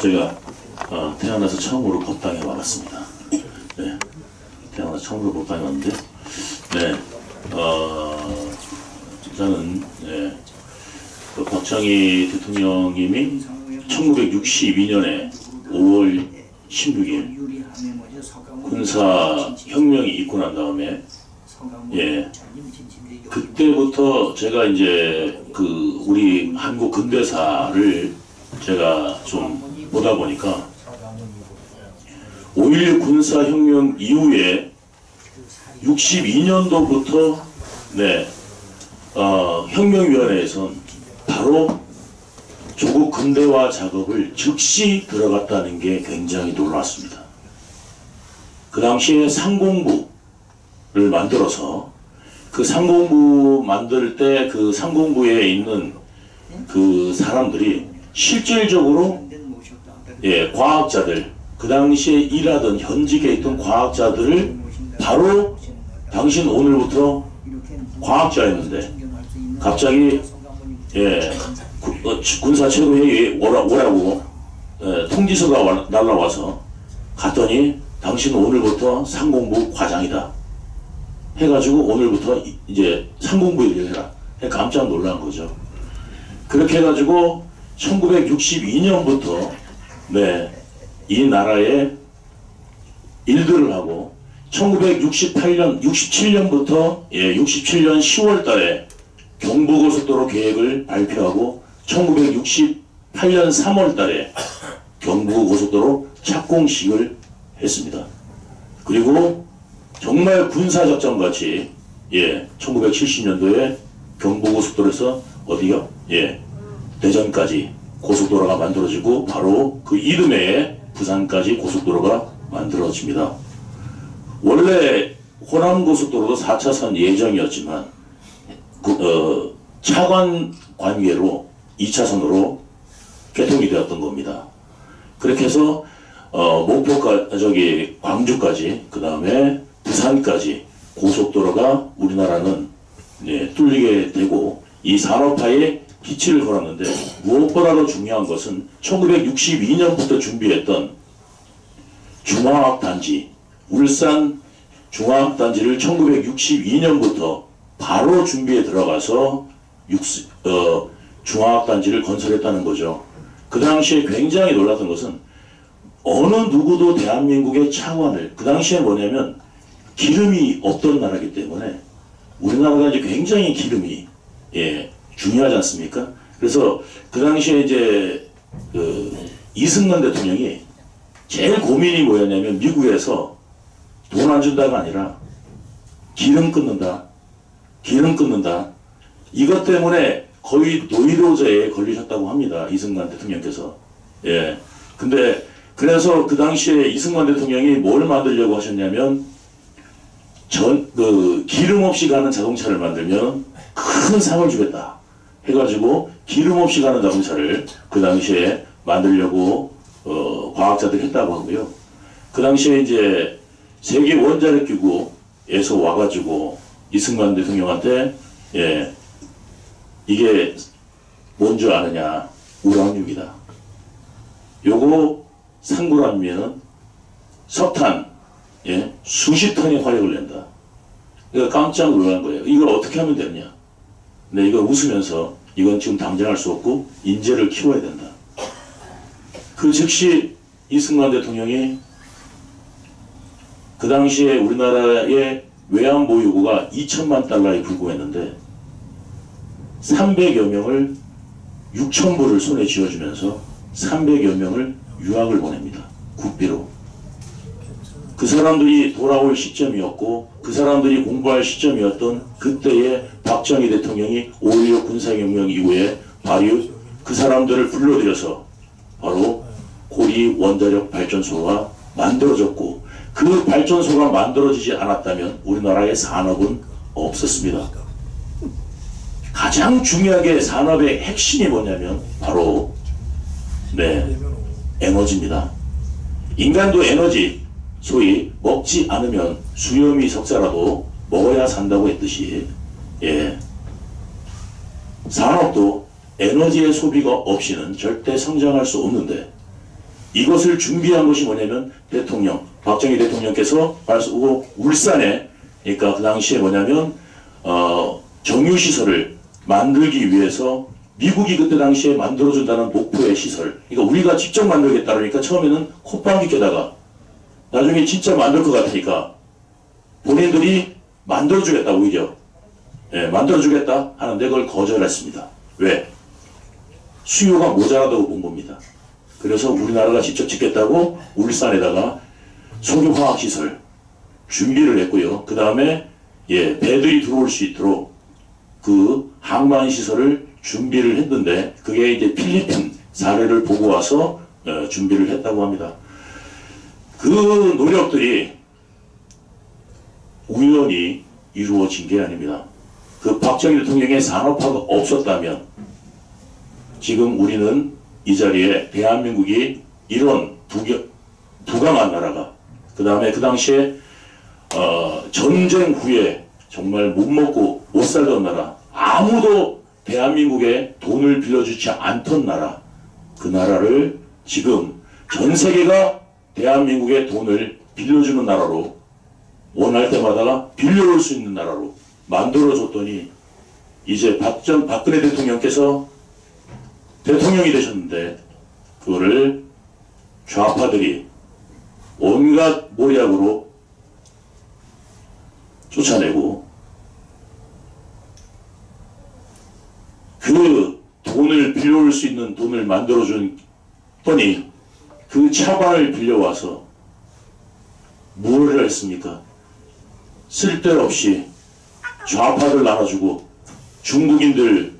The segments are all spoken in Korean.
제가 태어나서 처음으로 법당에 와봤습니다. 네, 태어나서 처음으로 법당에 왔는데, 네, 저는 그 박정희 대통령님이 1962년에 5월 16일 군사 혁명이 있고 난 다음에 그때부터 제가 이제 그 우리 한국 근대사를 제가 좀 보다 보니까 5.16 군사혁명 이후에 62년도부터 혁명위원회에서는 바로 조국 근대화 작업을 즉시 들어갔다는 게 굉장히 놀랐습니다. 그 당시에 상공부를 만들어서 그 상공부 만들 때 그 상공부에 있는 그 사람들이 실질적으로 과학자들, 그 당시에 일하던 현직에 있던 과학자들을 바로 당신 오늘부터 과학자였는데 갑자기 군사 최고회의에 오라고 통지서가 날라와서 갔더니 당신 오늘부터 상공부 과장이다 해가지고 오늘부터 이제 상공부 일을 해라. 깜짝 놀란 거죠. 그렇게 해가지고 1962년부터 이 나라에 일들을 하고 67년부터 67년 10월 달에 경부고속도로 계획을 발표하고 1968년 3월 달에 경부고속도로 착공식을 했습니다. 그리고 정말 군사작전같이 1970년도에 경부고속도로에서 어디요? 대전까지 고속도로가 만들어지고 바로 그 이듬해에 부산까지 고속도로가 만들어집니다. 원래 호남고속도로도 4차선 예정이었지만 차관 관계로 2차선으로 개통이 되었던 겁니다. 그렇게 해서 목포까지 광주까지 그 다음에 부산까지 고속도로가 우리나라는 뚫리게 되고 이 산업화에 기치를 걸었는데 무엇보다도 중요한 것은 1962년부터 준비했던 중화학단지, 울산 중화학단지를 1962년부터 바로 준비에 들어가서 중화학단지를 건설했다는 거죠. 그 당시에 굉장히 놀랐던 것은 어느 누구도 대한민국의 차관을, 그 당시에 뭐냐면 기름이 없던 나라이기 때문에 우리나라가 이제 굉장히 기름이 중요하지 않습니까? 그래서 그 당시에 이제 이승만 대통령이 제일 고민이 뭐였냐면 미국에서 돈 안 준다가 아니라 기름 끊는다. 이것 때문에 거의 노이로제에 걸리셨다고 합니다. 이승만 대통령께서. 근데 그래서 그 당시에 이승만 대통령이 뭘 만들려고 하셨냐면 기름 없이 가는 자동차를 만들면 큰 상을 주겠다 해가지고 기름 없이 가는 자동차를 그 당시에 만들려고 과학자들이 했다고 하고요. 그 당시에 이제 세계 원자력 기구에서 와가지고 이승만 대통령한테 이게 뭔지 아느냐? 우라늄이다. 요거 상구라면 석탄 수십 톤의 화력을 낸다. 그러니까 깜짝 놀란 거예요. 이걸 어떻게 하면 되느냐? 근데 이걸 웃으면서 이건 지금 당장 할 수 없고 인재를 키워야 된다. 그 즉시 이승만 대통령이 그 당시에 우리나라의 외환 보유고가 2천만 달러에 불과했는데 300여 명을 6천불을 손에 쥐어주면서 300여 명을 유학을 보냅니다. 국비로. 그 사람들이 돌아올 시점이었고 그 사람들이 공부할 시점이었던 그때의 박정희 대통령이 5.16 군사혁명 이후에 바로 그 사람들을 불러들여서 바로 고리 원자력 발전소가 만들어졌고 그 발전소가 만들어지지 않았다면 우리나라의 산업은 없었습니다. 가장 중요하게 산업의 핵심이 뭐냐면 바로 에너지입니다. 인간도 에너지, 소위 먹지 않으면 수염이 석자라도 먹어야 산다고 했듯이 산업도 에너지의 소비가 없이는 절대 성장할 수 없는데 이것을 준비한 것이 뭐냐면 대통령, 박정희 대통령께서 말씀하고 울산에, 그러니까 그 당시에 뭐냐면 정유시설을 만들기 위해서 미국이 그때 당시에 만들어준다는 목표의 시설, 그러니까 우리가 직접 만들겠다 그러니까 처음에는 콧방귀 뀌다가 나중에 진짜 만들 것 같으니까 본인들이 만들어주겠다, 오히려 만들어주겠다 하는데 그걸 거절했습니다. 왜? 수요가 모자라다고 본 겁니다. 그래서 우리나라가 직접 짓겠다고 울산에다가 석유화학시설 준비를 했고요. 그 다음에 배들이 들어올 수 있도록 그 항만시설을 준비를 했는데 그게 이제 필리핀 사례를 보고 와서 준비를 했다고 합니다. 그 노력들이 우연히 이루어진 게 아닙니다. 그 박정희 대통령의 산업화가 없었다면 지금 우리는 이 자리에 대한민국이 이런 부강한 나라가, 그 다음에 그 당시에 전쟁 후에 정말 못 먹고 못 살던 나라, 아무도 대한민국에 돈을 빌려주지 않던 나라, 그 나라를 지금 전 세계가 대한민국에 돈을 빌려주는 나라로, 원할 때마다 빌려올 수 있는 나라로 만들어줬더니 이제 박근혜 대통령께서 대통령이 되셨는데 그거를 좌파들이 온갖 모략으로 쫓아내고 그 돈을 빌려올 수 있는 돈을 만들어준 뻔히 그 차관을 빌려와서 무엇을 했습니까? 쓸데없이 좌파를 나눠주고 중국인들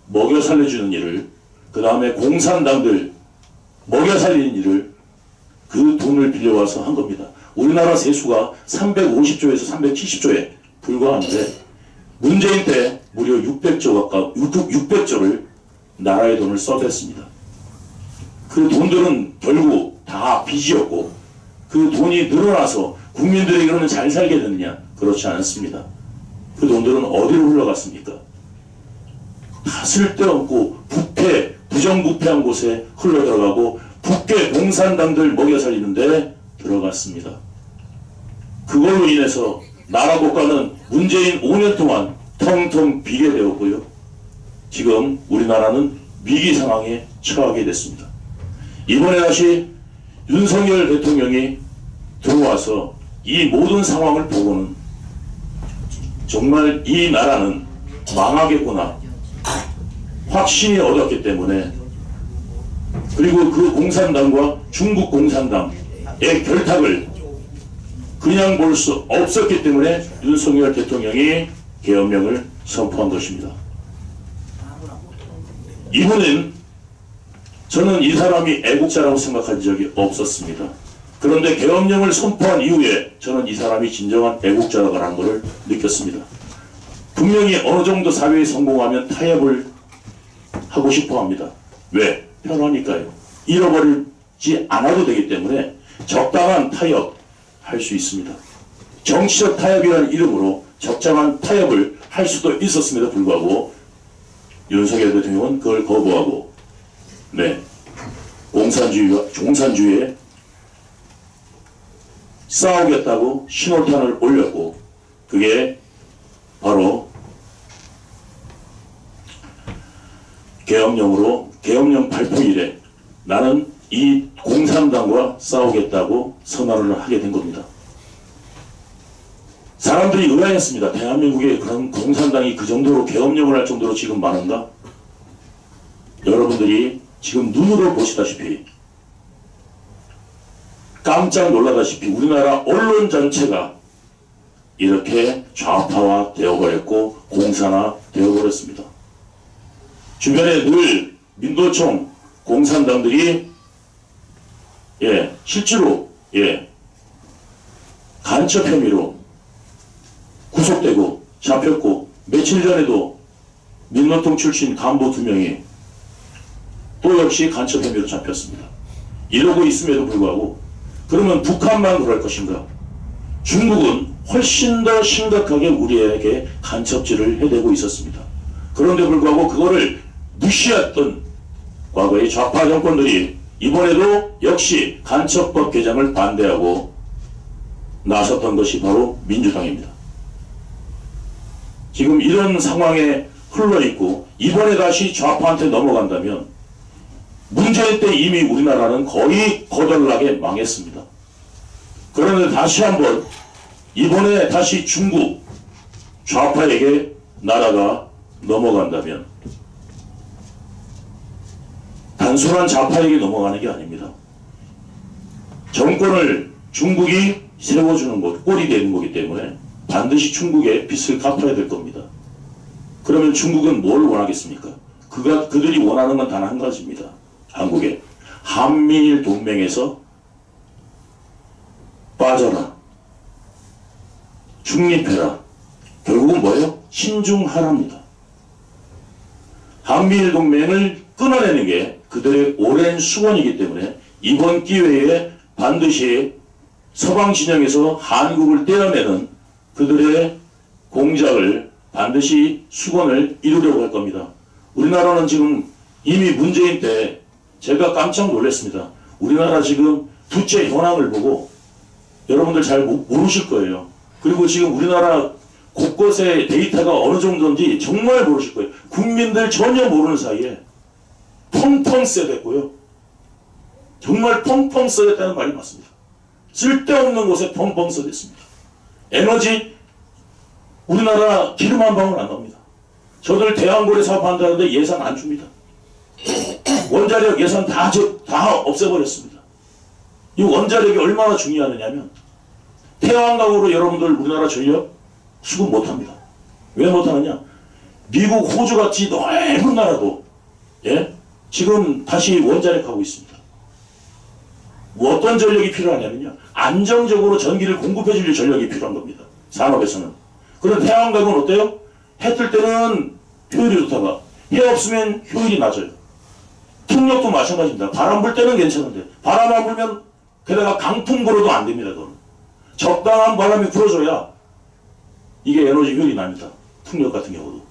먹여 살려주는 일을, 그 다음에 공산당들 먹여 살리는 일을 그 돈을 빌려와서 한 겁니다. 우리나라 세수가 350조에서 370조에 불과한데 문재인 때 무려 600조를 나라의 돈을 써댔습니다. 그 돈들은 결국 다 빚이었고 그 돈이 늘어나서 국민들이 그러면 잘 살게 됐느냐? 그렇지 않습니다. 그 돈들은 어디로 흘러갔습니까? 다 쓸데없고 부패, 부정부패한 곳에 흘러들어가고 북괴 공산당들 먹여 살리는데 들어갔습니다. 그걸로 인해서 나라 국가는 문재인 5년 동안 텅텅 비게 되었고요. 지금 우리나라는 위기 상황에 처하게 됐습니다. 이번에 다시 윤석열 대통령이 들어와서 이 모든 상황을 보고는 정말 이 나라는 망하겠구나 확신이 얻었기 때문에, 그리고 그 공산당과 중국 공산당의 결탁을 그냥 볼 수 없었기 때문에 윤석열 대통령이 계엄령을 선포한 것입니다. 이분은 저는 이 사람이 애국자라고 생각한 적이 없었습니다. 그런데 계엄령을 선포한 이후에 저는 이 사람이 진정한 애국자라는 것을 느꼈습니다. 분명히 어느 정도 사회에 성공하면 타협을 하고 싶어 합니다. 왜? 편하니까요. 잃어버리지 않아도 되기 때문에 적당한 타협 할 수 있습니다. 정치적 타협이라는 이름으로 적당한 타협을 할 수도 있었음에도 불구하고 윤석열 대통령은 그걸 거부하고 공산주의와 종산주의에 싸우겠다고 신호탄을 올렸고, 그게 바로 계엄령 발표 이래 나는 이 공산당과 싸우겠다고 선언을 하게 된 겁니다. 사람들이 의아했습니다. 대한민국에 그런 공산당이 그 정도로 계엄령을 할 정도로 지금 많은가? 여러분들이 지금 눈으로 보시다시피 깜짝 놀라다시피 우리나라 언론 전체가 이렇게 좌파화 되어버렸고 공산화 되어버렸습니다. 주변에 늘 민노총 공산당들이 실제로 간첩 혐의로 구속되고 잡혔고, 며칠 전에도 민노총 출신 간부 2명이 또 역시 간첩 혐의로 잡혔습니다. 이러고 있음에도 불구하고 그러면 북한만 그럴 것인가? 중국은 훨씬 더 심각하게 우리에게 간첩질을 해대고 있었습니다. 그런데 불구하고 그거를 무시했던 과거의 좌파 정권들이 이번에도 역시 간첩법 개정을 반대하고 나섰던 것이 바로 민주당입니다. 지금 이런 상황에 흘러있고 이번에 다시 좌파한테 넘어간다면 문재인 때 이미 우리나라는 거의 거덜나게 망했습니다. 그런데 다시 한번 이번에 다시 중국 좌파에게 나라가 넘어간다면 단순한 좌파에게 넘어가는 게 아닙니다. 정권을 중국이 세워주는 것, 꼴이 되는 거기 때문에 반드시 중국의 빚을 갚아야 될 겁니다. 그러면 중국은 뭘 원하겠습니까? 그들이 원하는 건 단 한 가지입니다. 한국에 한미일 동맹에서 빠져라, 중립해라. 결국은 뭐예요? 신중하랍니다. 한미일 동맹을 끊어내는 게 그들의 오랜 수건이기 때문에 이번 기회에 반드시 서방 진영에서 한국을 떼어내는 그들의 공작을 반드시 수건을 이루려고 할 겁니다. 우리나라는 지금 이미 문재인 때 제가 깜짝 놀랐습니다. 우리나라 지금 부채 현황을 보고 여러분들 잘 모르실 거예요. 그리고 지금 우리나라 곳곳에 데이터가 어느 정도인지 정말 모르실 거예요. 국민들 전혀 모르는 사이에 펑펑 써댔고요. 정말 펑펑 써댔다는 말이 맞습니다. 쓸데없는 곳에 펑펑 써댔습니다. 에너지 우리나라 기름 한 방울 안 나옵니다. 저들 대왕고래 사업한다는데 예산 안 줍니다. 원자력 예산 다 없애버렸습니다. 이 원자력이 얼마나 중요하느냐면 태양광으로 여러분들 우리나라 전력 수급 못합니다. 왜 못하느냐? 미국, 호주같이 넓은 나라도 지금 다시 원자력 하고 있습니다. 뭐 어떤 전력이 필요하냐면요, 안정적으로 전기를 공급해 줄 전력이 필요한 겁니다. 산업에서는. 그런데 태양광은 어때요? 해 뜰 때는 효율이 좋다가 해 없으면 효율이 낮아요. 풍력도 마찬가지입니다. 바람 불 때는 괜찮은데 바람 안 불면 게다가 강풍 불어도 안 됩니다. 그건 적당한 바람이 불어줘야 이게 에너지 효율이 납니다. 풍력 같은 경우도.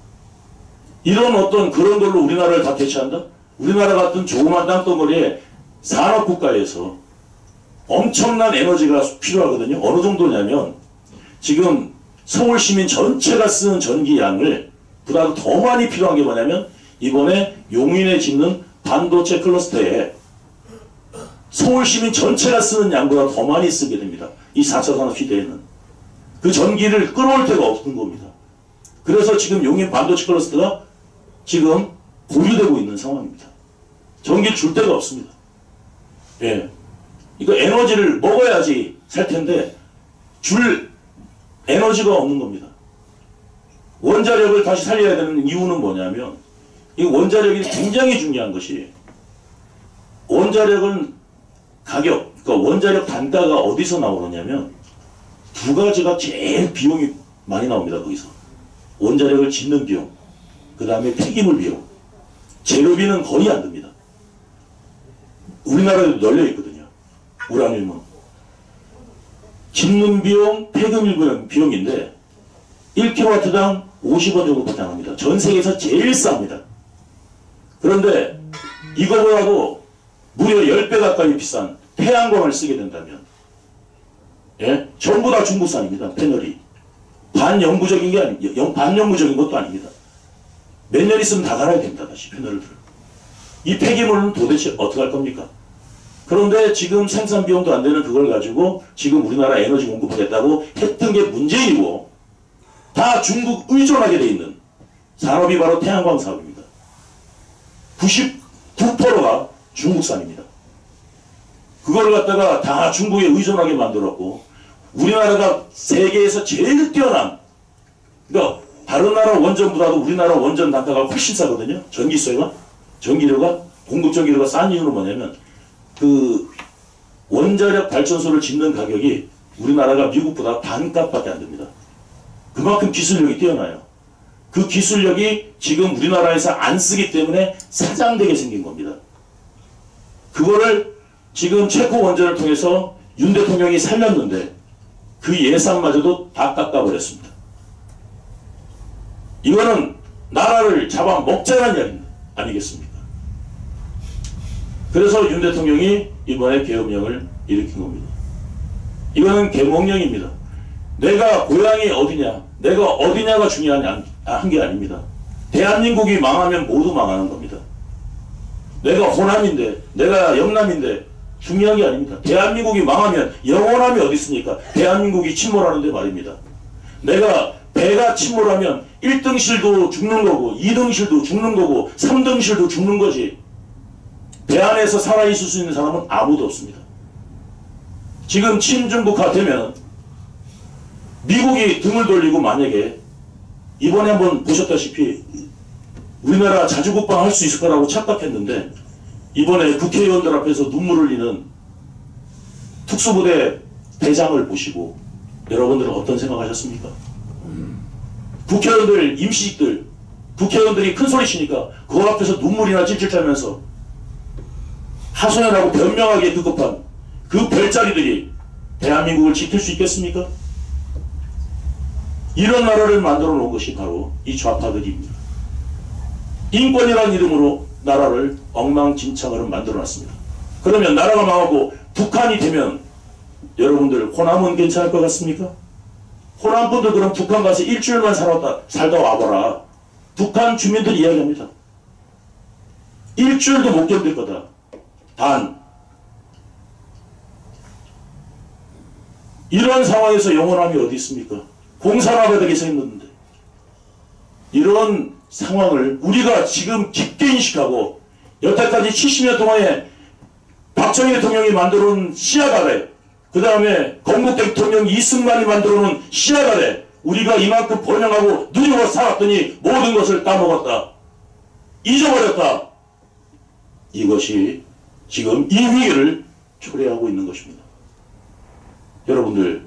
이런 어떤 그런 걸로 우리나라를 다 대체한다? 우리나라 같은 조그만 땅덩어리에 산업국가에서 엄청난 에너지가 필요하거든요. 어느 정도냐면 지금 서울 시민 전체가 쓰는 전기량을 보다 더 많이 필요한 게 뭐냐면 이번에 용인에 짓는 반도체 클러스터에 서울 시민 전체가 쓰는 양보다 더 많이 쓰게 됩니다. 이 4차 산업 시대에는. 그 전기를 끌어올 데가 없는 겁니다. 그래서 지금 용인 반도체 클러스터가 지금 보류되고 있는 상황입니다. 전기를 줄 데가 없습니다. 예. 이거 에너지를 먹어야지 살 텐데 줄 에너지가 없는 겁니다. 원자력을 다시 살려야 되는 이유는 뭐냐면 이 원자력이 굉장히 중요한 것이 원자력은 가격, 그러니까 원자력 단가가 어디서 나오느냐면 두 가지가 제일 비용이 많이 나옵니다. 거기서 원자력을 짓는 비용, 그 다음에 폐기물 비용, 재료비는 거의 안 듭니다. 우리나라에도 널려 있거든요. 우라늄은 짓는 비용, 폐기물 비용인데 1kW당 50원 정도밖에 안 합니다. 전 세계에서 제일 쌉니다. 그런데 이거보다도 무려 10배 가까이 비싼 태양광을 쓰게 된다면 전부 다 중국산입니다. 패널이. 반영구적인 게 아닙니다. 반영구적인 것도 아닙니다. 몇 년 있으면 다 갈아야 됩니다. 다시 패널을. 이 폐기물은 도대체 어떻게 할 겁니까? 그런데 지금 생산 비용도 안 되는 그걸 가지고 지금 우리나라 에너지 공급하겠다고 했던 게 문제이고 다 중국 의존하게 돼 있는 산업이 바로 태양광 사업입니다. 99%가 중국산입니다. 그걸 갖다가 다 중국에 의존하게 만들었고 우리나라가 세계에서 제일 뛰어난, 그러니까 다른 나라 원전보다도 우리나라 원전 단가가 훨씬 싸거든요. 전기료가 공급 전기료가 싼 이유는 뭐냐면 그 원자력 발전소를 짓는 가격이 우리나라가 미국보다 반값밖에 안 됩니다. 그만큼 기술력이 뛰어나요. 그 기술력이 지금 우리나라에서 안 쓰기 때문에 사장되게 생긴 겁니다. 그거를 지금 체코 원전을 통해서 윤 대통령이 살렸는데 그 예산마저도 다 깎아버렸습니다. 이거는 나라를 잡아먹자는 이야기 아니겠습니까? 그래서 윤 대통령이 이번에 계엄령을 일으킨 겁니다. 이거는 계몽령입니다. 내가 고향이 어디냐, 내가 어디냐가 중요한 게 아닙니다. 대한민국이 망하면 모두 망하는 겁니다. 내가 호남인데, 내가 영남인데 중요한 게 아닙니다. 대한민국이 망하면 영원함이 어디 있습니까? 대한민국이 침몰하는데 말입니다. 내가 배가 침몰하면 1등실도 죽는 거고 2등실도 죽는 거고 3등실도 죽는 거지. 배 안에서 살아있을 수 있는 사람은 아무도 없습니다. 지금 친중국화 되면 미국이 등을 돌리고 만약에 이번에 한번 보셨다시피 우리나라 자주국방 할 수 있을 거라고 착각했는데 이번에 국회의원들 앞에서 눈물을 흘리는 특수부대 대장을 보시고 여러분들은 어떤 생각하셨습니까? 국회의원들, 임시직들, 국회의원들이 큰 소리 치니까 그 앞에서 눈물이나 찔찔 짜면서 하소연하고 변명하기에 급급한 그 별자리들이 대한민국을 지킬 수 있겠습니까? 이런 나라를 만들어 놓은 것이 바로 이 좌파들입니다. 인권이라는 이름으로 나라를 엉망진창으로 만들어 놨습니다. 그러면 나라가 망하고 북한이 되면 여러분들 호남은 괜찮을 것 같습니까? 호남 분들 그럼 북한 가서 일주일만 살다 와봐라. 북한 주민들이 이야기합니다. 일주일도 못 견딜 거다. 단 이런 상황에서 영원함이 어디 있습니까? 공산화가 되게 생겼는데 이런 상황을 우리가 지금 깊게 인식하고 여태까지 70년 동안에 박정희 대통령이 만들어놓은 씨앗 아래, 그 다음에 건국 대통령 이승만이 만들어놓은 씨앗 아래 우리가 이만큼 번영하고 누리고 살았더니 모든 것을 따먹었다. 잊어버렸다. 이것이 지금 이 위기를 초래하고 있는 것입니다. 여러분들,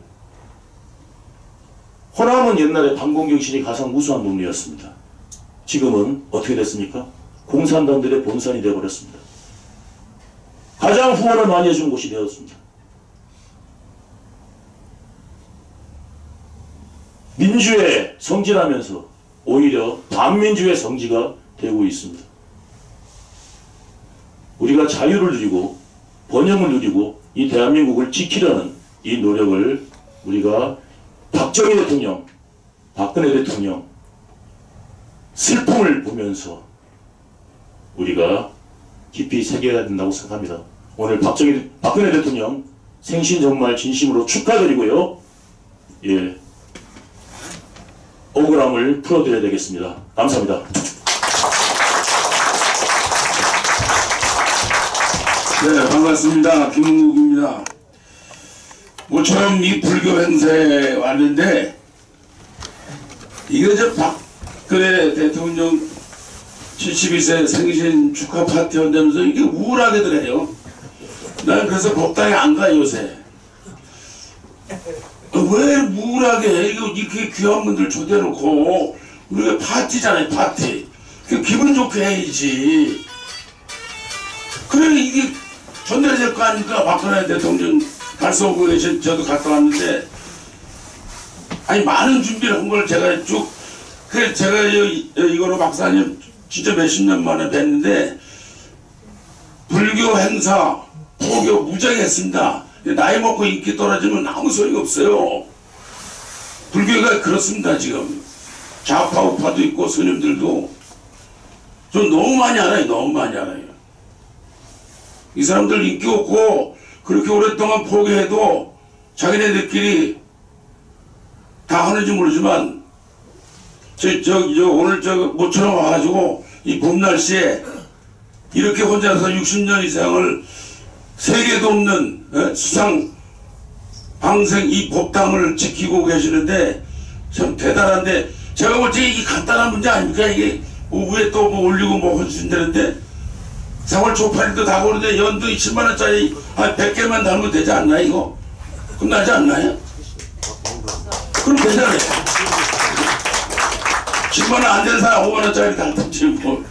호남은 옛날에 반공경신이 가장 우수한 동네였습니다. 지금은 어떻게 됐습니까? 공산당들의 본산이 되어버렸습니다. 가장 후원을 많이 해준 곳이 되었습니다. 민주의 성지라면서 오히려 반민주의 성지가 되고 있습니다. 우리가 자유를 누리고 번영을 누리고 이 대한민국을 지키려는 이 노력을 우리가 박정희 대통령, 박근혜 대통령 슬픔을 보면서 우리가 깊이 새겨야 된다고 생각합니다. 오늘 박근혜 대통령 생신 정말 진심으로 축하드리고요. 예, 억울함을 풀어드려야 되겠습니다. 감사합니다. 네, 반갑습니다. 김은국입니다. 모처럼 이 불교 행사에 왔는데 이게 저 박근혜 대통령 72세 생신 축하 파티 한다면서 이게 우울하게들 해요. 난 그래서 법당에 안 가 요새. 왜 우울하게 해? 이렇게 귀한 분들 초대해놓고 우리가 파티잖아요, 파티. 기분 좋게 해야지. 그래 이게 전달이 될 거 아닙니까? 박근혜 대통령 발서고 계신 저도 갔다 왔는데 아니 많은 준비를 한 걸 제가 쭉 그래 제가 이거로 박사님 진짜 몇십 년 만에 뵀는데 불교 행사 포교 무지하게 했습니다. 나이 먹고 인기 떨어지면 아무 소용이 없어요. 불교가 그렇습니다. 지금 좌파 우파도 있고 스님들도 좀 너무 많이 알아요. 너무 많이 알아요. 이 사람들 인기 없고 그렇게 오랫동안 포기해도 자기네들끼리 다 하는지 모르지만 오늘 모처럼 와가지고 이 봄 날씨에 이렇게 혼자서 60년 이상을 세계도 없는 수상 방생 이 법당을 지키고 계시는데 참 대단한데 제가 볼 때 이게 간단한 문제 아닙니까? 이게 오후에 또 뭐 올리고 뭐 헌신되는데 4월 초파리도 다 오는데 연도 7만원짜리 한 100개만 달면 되지 않나 이거? 끝나지 않나요? 그럼 되잖아요. 10만원 안 되는 사람 5만원짜리 달든지 뭐.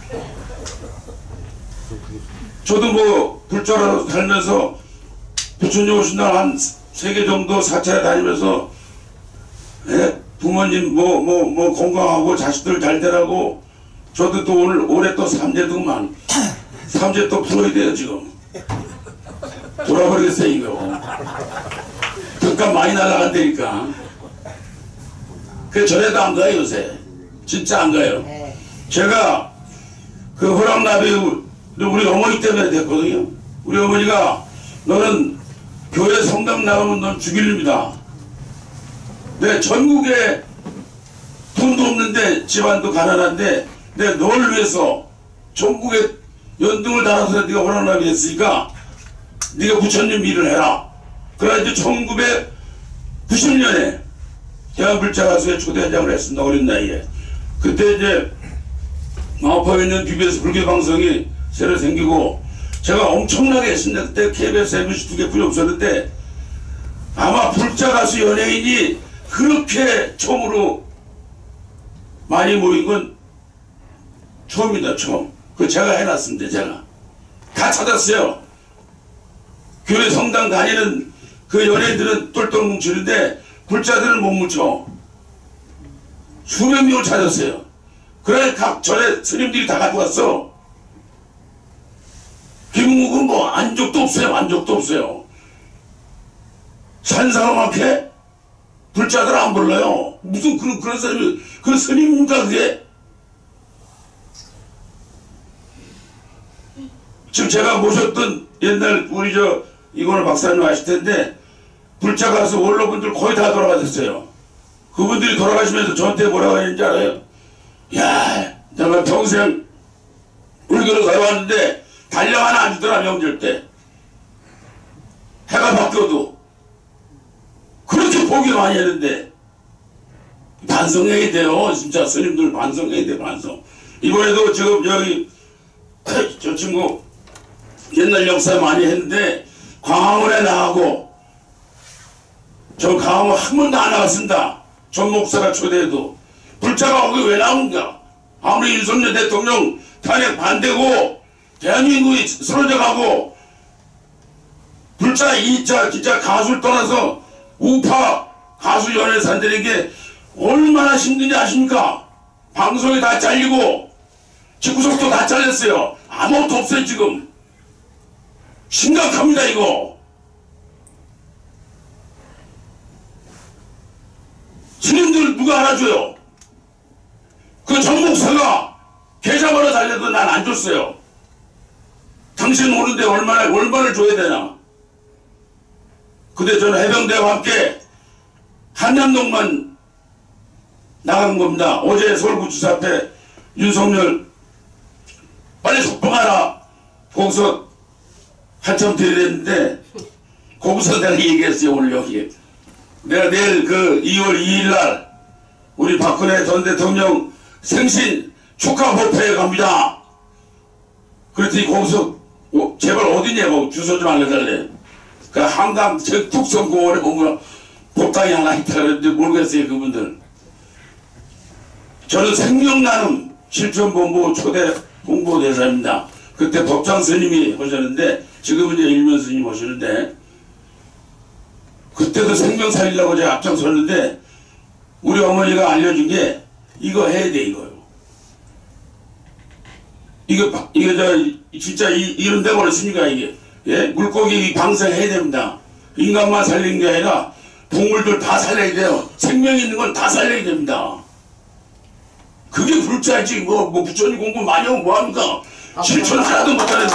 저도 뭐 불조라도 살면서 부처님 오신날 한 3개 정도 사찰에 다니면서 부모님 뭐 건강하고 자식들 잘 되라고 저도 또 올해 또 삼재도만 삼재 또 풀어야 돼요 지금. 돌아버리겠어요 이거. 등값 많이 날라간다니까. 그 전에도 안 가요 요새. 진짜 안 가요. 제가 그 허락나비 우리 어머니 때문에 됐거든요. 우리 어머니가 너는 교회 성당 나가면 넌 죽일립니다. 내 전국에 돈도 없는데 집안도 가난한데 내 널 위해서 전국에 연등을 달아서 네가 허락나비 됐으니까 네가 부처님 일을 해라. 그래가지고 1990년에 대한불자가수회 초대장을 했습니다. 어린 나이에. 그때 이제 마포에 있는 BBS 불교방송이 새로 생기고 제가 엄청나게 했습니다. 그때 KBS, MBC 2개뿐이 없었는데 아마 불자가수 연예인이 그렇게 처음으로 많이 모인 건 처음이다. 처음. 그 제가 해놨습니다. 제가 다 찾았어요. 교회 성당 다니는 그 연예인들은 똘똘 뭉치는데 불자들은 못 뭉쳐. 수백 명을 찾았어요. 그래 각 절에 스님들이 다 갖고 왔어. 김웅국은 뭐 안적도 없어요. 안적도 없어요. 산사람한테 불자들 안 불러요. 무슨 그런 사람이 그 스님인가 그게? 지금 제가 모셨던 옛날 우리 이거는 박사님 아실 텐데 불자 가수 원로분들 거의 다 돌아가셨어요. 그분들이 돌아가시면서 저한테 뭐라고 했는지 알아요? 야, 내가 평생 불교를 살아왔는데 달력 하나 안 주더라 명절 때. 해가 바뀌어도 그렇게 포기 많이 했는데 반성해야 돼요. 진짜 스님들 반성해야 돼. 반성. 이번에도 지금 여기 저 친구 옛날 역사 많이 했는데 광화문에 나가고 저 강화문 한 번도 안 나갔습니다. 전 목사가 초대해도. 불자가 거기 왜 나온가? 아무리 윤석열 대통령 탄핵 반대고 대한민국이 쓰러져 가고 불자 2차 진짜 가수를 떠나서 우파 가수 연예 산들에게 얼마나 힘든지 아십니까? 방송이 다 잘리고 집구석도 다 잘렸어요. 아무것도 없어요 지금. 심각합니다 이거. 스님들 누가 알아줘요? 그 정목사가 계좌번호 달려도 난 안 줬어요. 당신 오는데 얼마를 줘야 되나? 근데 저는 해병대와 함께 한남동만 나간 겁니다. 어제 서울구치소 앞에 윤석열 빨리 석방하라. 거기서 한참 들이댔는데 거기서 내가 얘기했어요. 오늘 여기 내가 내일 그 2월 2일날 우리 박근혜 전 대통령 생신 축하 법회에 갑니다. 그랬더니 거기서 제발 어디냐고 주소 좀 알려달래. 그 한강 특성공원에 뭔가 법당이 하나 있다 그랬는데 모르겠어요 그분들. 저는 생명나눔 실천본부 초대 홍보대사입니다. 그때 법장 스님이 오셨는데 지금은 이제 일면 스님 오시는데 그때도 생명 살리려고 제가 앞장섰는데 우리 어머니가 알려준 게 이거 해야 돼 이거요. 이거 진짜 이런 데가 어딨습니까 이게. 예? 물고기 방생해야 됩니다. 인간만 살리는 게 아니라 동물들 다 살려야 돼요. 생명 있는 건 다 살려야 됩니다. 그게 불자지. 뭐 부처님 공부 많이 하면 뭐합니까? 실천 하나도 못하는데.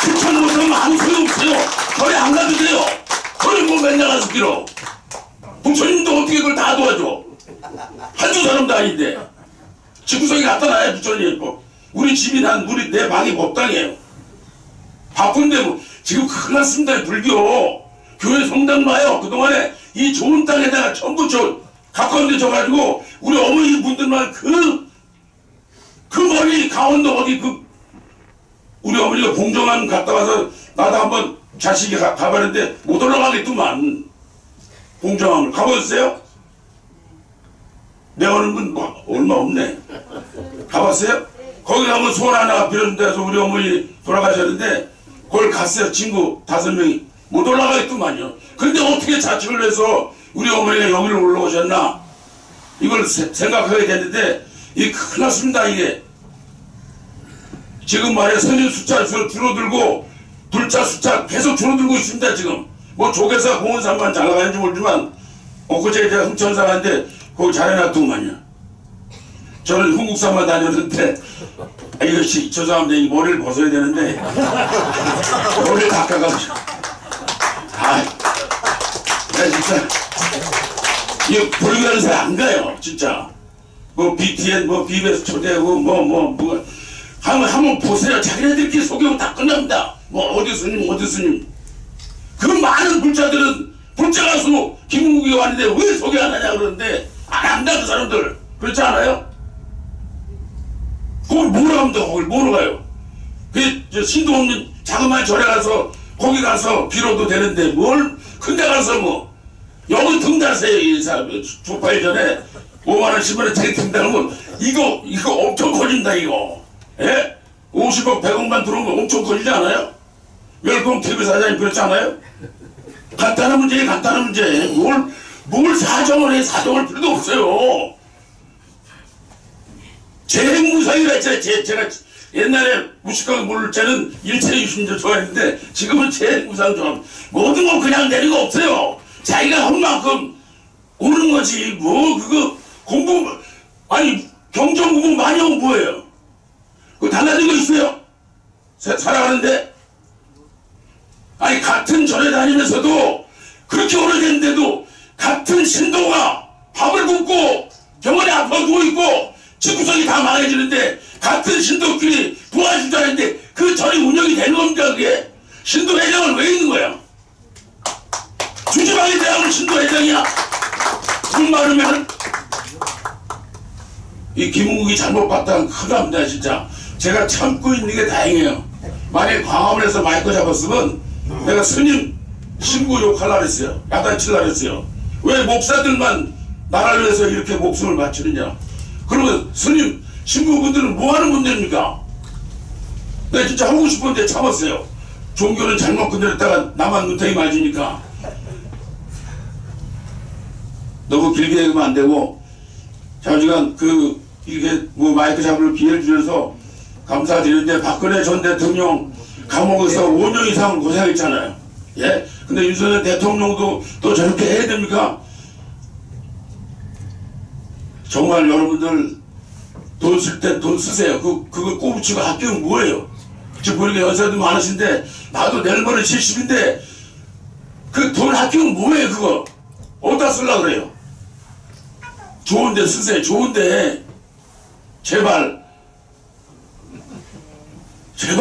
실천 못하면 아무 소용 없어요. 거리 안 가도 돼요. 거리 뭐 맨날 가서 길어. 부처님도 어떻게 그걸 다 도와줘. 한두 사람도 아닌데. 집구석에 갖다 놔야 부처님. 우리 집이 내 방이 법당이에요. 바쁜데 뭐 지금 큰일 났습니다. 불교 교회 성당 봐요. 그동안에 이 좋은 땅에다가 전부 가까운 데 져가지고 우리 어머니 분들만 그 멀리 강원도 어디 우리 어머니가 봉정안 갔다 와서 나도 한번 자식이 가봤는데 못 올라가겠구만. 봉정안을 가보셨어요? 내가 오는 분 뭐 얼마 없네. 가봤어요? 거기 가면 소원 하나 빌어준다 해서 우리 어머니 돌아가셨는데 그걸 갔어요. 친구 5명이 못 올라가겠더만요. 그런데 어떻게 자축을 해서 우리 어머니가 여기를 올라오셨나 이걸 생각하게 됐는데 이게 큰일 났습니다. 이게 지금 말이야 선진 숫자 줄어들고 물자 숫자 계속 줄어들고 있습니다. 지금 뭐 조계사 공원산만 잘 나가는지 모르지만 엊그제 제가 흥천사 갔는데 거기 잘 해놨더만요. 저는 흥국산만 다녔는데 이것이 죄송합니다. 이 머리를 벗어야 되는데 머리를 닦아가지고 나 진짜 이거 불교하는 사람 안 가요. 진짜 뭐 BTN 뭐 BBS 초대하고 뭐 한번 보세요. 자기네들끼리 소개하고 다 끝납니다. 뭐 어디 스님 그 많은 불자들은 불자 가수 김은국이 왔는데 왜 소개 안 하냐 그러는데 안 한다 그 사람들. 그렇지 않아요? 거기 뭐로 갑니다. 거기 뭐로 가요? 그 신도 없는 자그마한 절에 가서 거기 가서 빌어도 되는데 뭘 근데 가서 뭐 여기 등단세요. 이 사람 조파일 전에 5만원 10만원 되게 등단하면 이거 엄청 커진다 이거. 예? 50억 100억만 들어오면 엄청 커지지 않아요? 웰컴 TV 사장님 그렇지 않아요? 간단한 문제에 간단한 문제. 뭘 사정을 해. 사정할 필요도 없어요. 재행무상이라 했잖아요. 제가 옛날에 무식하게 모를 때는 일체의 유심조 좋아했는데 지금은 재행무상 좋아합니다. 모든 건 그냥 내리고 없어요. 자기가 한 만큼 오는 거지. 뭐 그거 공부 아니 경전 공부 많이 하면 뭐예요? 그거 달라진 거 있어요? 살아가는데 아니 같은 절에 다니면서도 그렇게 오래됐는데도 같은 신도가 밥을 굶고 병원에 아파 누워있고 집구석이 다 망해지는데 같은 신도끼리 도와주자는데 그 절이 운영이 되는 겁니까 그게? 신도 회장은 왜 있는 거야? 주지방에 대한 신도 회장이야? 돈 많으면은 이 김은국이 잘못 봤다는 큰일 납니다 진짜. 제가 참고 있는 게 다행이에요. 만약에 광화문에서 마이크 잡았으면 내가 스님 신부 욕하려고 했어요. 야단치려고 했어요. 왜 목사들만 나라를 위해서 이렇게 목숨을 바치느냐. 그러면 스님 신부분들은 뭐하는 분들입니까? 내가 진짜 하고 싶은데 참았어요. 종교는 잘못 건드렸다가 나만 눈탱이 맞으니까. 너무 길게 얘기하면 안 되고 자주간 이렇게 뭐 마이크 잡을 기회를 주셔서 감사드리는데 박근혜 전 대통령 감옥에서 5년 이상 고생했잖아요. 예? 근데 윤석열 대통령도 또 저렇게 해야 됩니까? 정말 여러분들 돈 쓸 때 돈 쓰세요. 그거 꼬부치고 학교는 뭐예요? 지금 보니까 연세도 많으신데 나도 내일 모레 70인데 그 돈 학교는 뭐예요 그거? 어디다 쓰려고 그래요? 좋은데 쓰세요. 좋은데 제발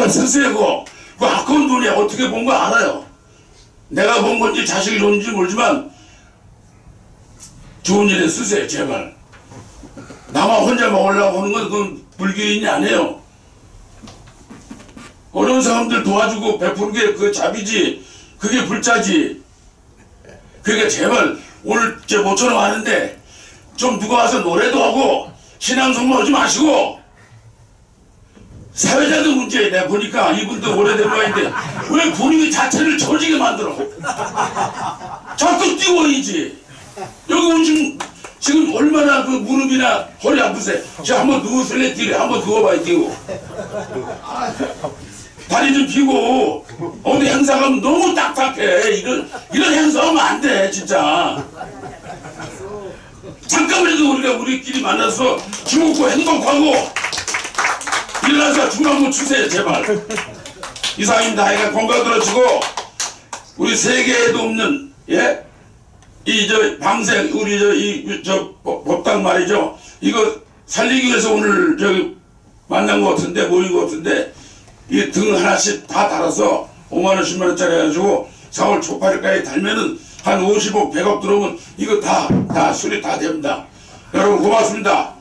쓰세요 그거. 그 아까운 돈이야. 어떻게 본 거 알아요. 내가 본 건지 자식이 줬는지 모르지만 좋은 일에 쓰세요 제발. 나만 혼자 먹으려고 하는 건 그건 불교인이 아니에요. 어려운 사람들 도와주고 베푸는 게 그 자비지. 그게 불자지. 그러니까 제발 오늘 제 모처럼 하는데 좀 누가 와서 노래도 하고 신앙송만 하지 마시고 사회자도 문제에 내가 보니까 이분도 오래된 모양인데 왜 분위기 자체를 처지게 만들어. 자꾸 띄워야지. 여기 오신 지금 얼마나 그 무릎이나 허리 아프세요? 자 한번 누우실래? 뒤에 한번 누워봐요. 뛰고 다리 좀 펴고. 어디 행사 가면 너무 딱딱해. 이런 행사하면 안 돼 진짜. 잠깐이라도 우리가 우리끼리 만나서 죽고 행복하고 일어나서 춤 한번 추세요 제발. 이상입니다. 하여간 건강 들어주고 우리 세계에도 없는 예? 이 저 방생 우리 저 법당 말이죠. 이거 살리기 위해서 오늘 저기 만난 것 같은데 모인 것 같은데 이 등 하나씩 다 달아서 5만원 10만원짜리 해가지고 4월 초 8일까지 달면은 한 50억 100억 들어오면 이거 다 수리 다 됩니다. 여러분 고맙습니다.